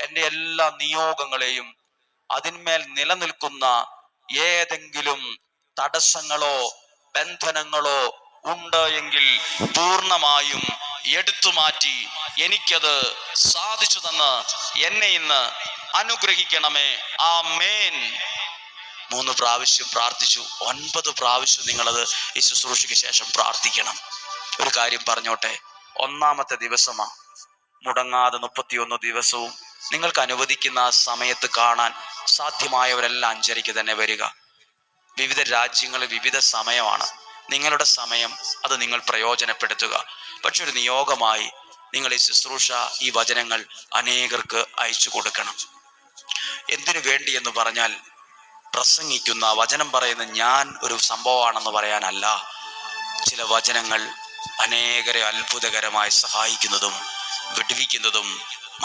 എൻ്റെ എല്ലാ നിയോഗങ്ങളെയും അതിന്മേൽ നിലനിൽക്കുന്ന ഏതെങ്കിലും തടസ്സങ്ങളോ ബന്ധനങ്ങളോ ഉണ്ട് എങ്കിൽ പൂർണ്ണമായും എടുത്തു മാറ്റി എനിക്കത് സാധിച്ചു തന്ന് എന്നെ ഇന്ന് അനുഗ്രഹിക്കണമേ. ആമേൻ. 3 പ്രാവശ്യം പ്രാർത്ഥിച്ചു. 9 പ്രാവശ്യം നിങ്ങളത് ഈ ശുശ്രൂഷയ്ക്ക് ശേഷം പ്രാർത്ഥിക്കണം. ഒരു കാര്യം പറഞ്ഞോട്ടെ, 1-ാമത്തെ ദിവസമാ. മുടങ്ങാതെ 31 ദിവസവും നിങ്ങൾക്ക് അനുവദിക്കുന്ന സമയത്ത് കാണാൻ സാധ്യമായവരെല്ലാം 5:30 തന്നെ വരിക. വിവിധ രാജ്യങ്ങളിൽ വിവിധ സമയമാണ്. നിങ്ങളുടെ സമയം അത് നിങ്ങൾ പ്രയോജനപ്പെടുത്തുക. പക്ഷെ ഒരു നിയോഗമായി നിങ്ങൾ ഈ ശുശ്രൂഷ, ഈ വചനങ്ങൾ അനേകർക്ക് അയച്ചു കൊടുക്കണം. എന്തിനു വേണ്ടി എന്ന് പറഞ്ഞാൽ, പ്രസംഗിക്കുന്ന വചനം പറയുന്ന ഞാൻ ഒരു സംഭവമാണെന്ന് പറയാനല്ല. ചില വചനങ്ങൾ അനേകരെ അത്ഭുതകരമായി സഹായിക്കുന്നതും വിടുവിക്കുന്നതും